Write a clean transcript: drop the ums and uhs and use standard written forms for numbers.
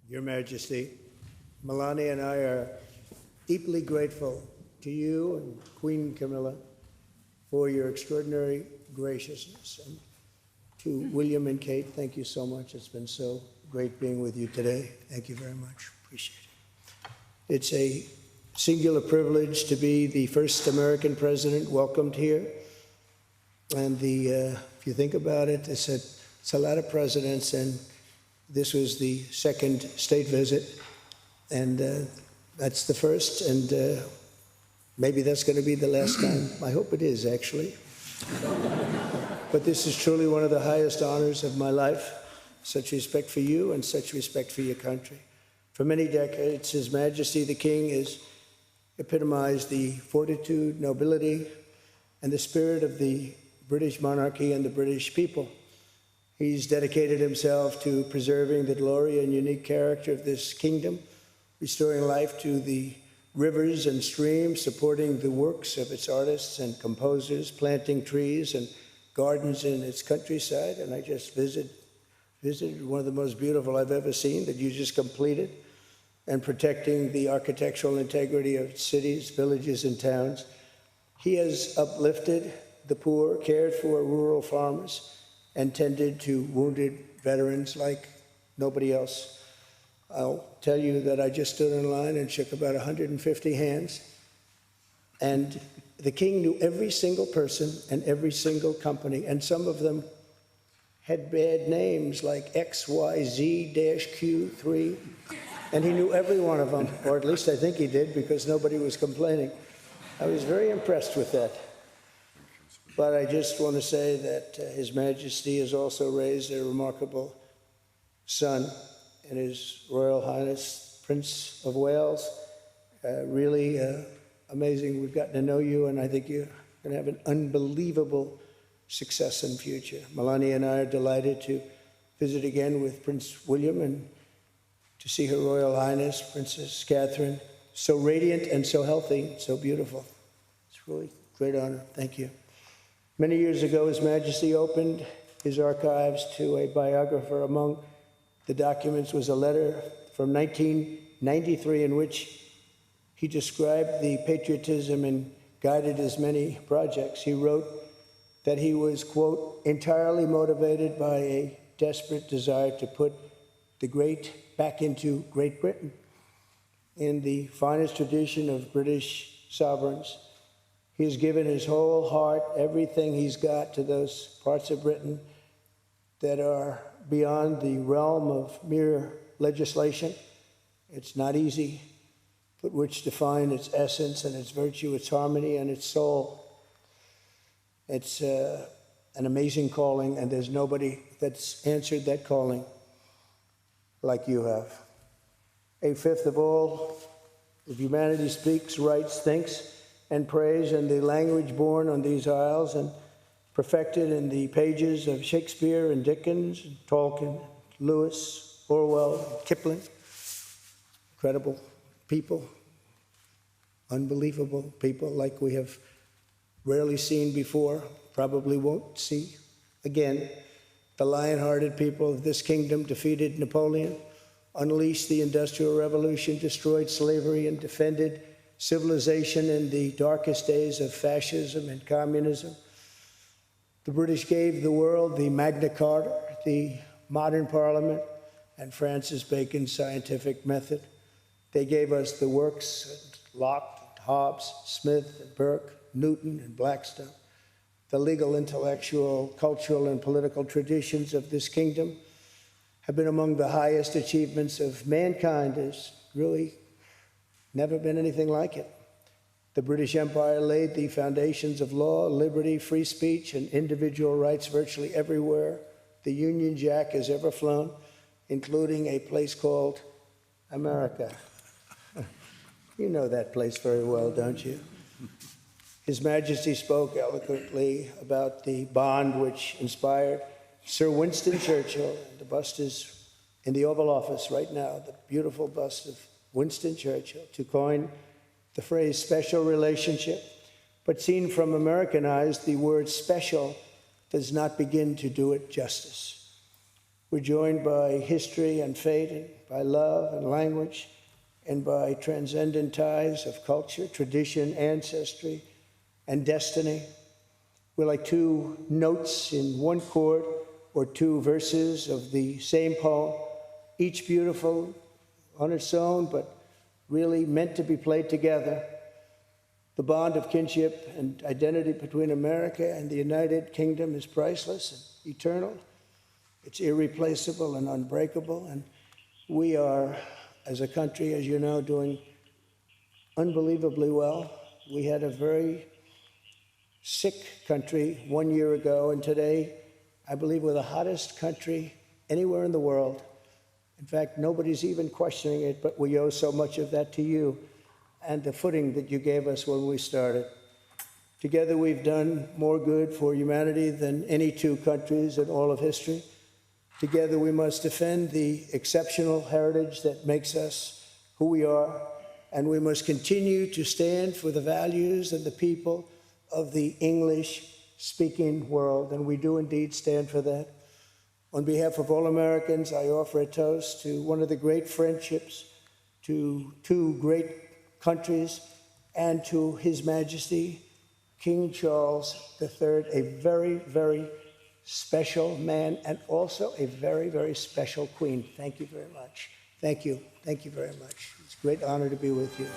Your Majesty, Melania and I are deeply grateful to you and Queen Camilla for your extraordinary graciousness. And to William and Kate, thank you so much. It's been so great being with you today. Thank you very much. Appreciate it. It's a singular privilege to be the first American president welcomed here. And if you think about it, it's a lot of presidents, and this was the second state visit, and that's the first, and maybe that's going to be the last time. I hope it is, actually. But this is truly one of the highest honors of my life. Such respect for you and such respect for your country. For many decades, His Majesty the King has epitomized the fortitude, nobility, and the spirit of the British monarchy and the British people. He's dedicated himself to preserving the glory and unique character of this kingdom, restoring life to the rivers and streams, supporting the works of its artists and composers, planting trees and gardens in its countryside. And I just visited one of the most beautiful I've ever seen that you just completed, and protecting the architectural integrity of cities, villages, and towns. He has uplifted the poor, cared for rural farmers, and tended to wounded veterans like nobody else. I'll tell you that I just stood in line and shook about 150 hands, and the king knew every single person and every single company, and some of them had bad names like XYZ-Q3, and he knew every one of them, or at least I think he did, because nobody was complaining. I was very impressed with that. But I just want to say that His Majesty has also raised a remarkable son in His Royal Highness, Prince of Wales. Really amazing. We've gotten to know you, and I think you're going to have an unbelievable success in the future. Melania and I are delighted to visit again with Prince William and to see Her Royal Highness, Princess Catherine, so radiant and so healthy, so beautiful. It's really a great honor. Thank you. Many years ago, His Majesty opened his archives to a biographer. Among the documents was a letter from 1993 in which he described the patriotism and guided his many projects. He wrote that he was, quote, entirely motivated by a desperate desire to put the great back into Great Britain. In the finest tradition of British sovereigns, he has given his whole heart, everything he's got, to those parts of Britain that are beyond the realm of mere legislation. It's not easy, but which define its essence and its virtue, its harmony and its soul. It's an amazing calling, and there's nobody that's answered that calling like you have. A fifth of all of humanity speaks, writes, thinks, and prays in the language born on these isles and perfected in the pages of Shakespeare and Dickens, and Tolkien, Lewis, Orwell, and Kipling. Incredible people, unbelievable people like we have rarely seen before, probably won't see again. The lion-hearted people of this kingdom defeated Napoleon, unleashed the Industrial Revolution, destroyed slavery, and defended civilization in the darkest days of fascism and communism. The British gave the world the Magna Carta, the modern parliament, and Francis Bacon's scientific method. They gave us the works of Locke, Hobbes, Smith, and Burke, Newton, and Blackstone. The legal, intellectual, cultural, and political traditions of this kingdom have been among the highest achievements of mankind. There's really never been anything like it. The British Empire laid the foundations of law, liberty, free speech, and individual rights virtually everywhere the Union Jack has ever flown, including a place called America. You know that place very well, don't you? His Majesty spoke eloquently about the bond which inspired Sir Winston Churchill. The bust is in the Oval Office right now, the beautiful bust of Winston Churchill, to coin the phrase special relationship. But seen from American eyes, the word special does not begin to do it justice. We're joined by history and fate, and by love and language, and by transcendent ties of culture, tradition, ancestry, and destiny. We're like two notes in one chord, or two verses of the same poem, each beautiful on its own, but really meant to be played together. The bond of kinship and identity between America and the United Kingdom is priceless and eternal. It's irreplaceable and unbreakable. And we are, as a country, as you know, doing unbelievably well. We had a very sick country 1 year ago, and today, I believe we're the hottest country anywhere in the world. In fact, nobody's even questioning it, but we owe so much of that to you and the footing that you gave us when we started. Together, we've done more good for humanity than any two countries in all of history. Together, we must defend the exceptional heritage that makes us who we are, and we must continue to stand for the values and the people of the English-speaking world, and we do indeed stand for that. On behalf of all Americans, I offer a toast to one of the great friendships, to two great countries, and to His Majesty, King Charles III, a very, very special man, and also a very, very special queen. Thank you very much. Thank you. Thank you very much. It's a great honor to be with you.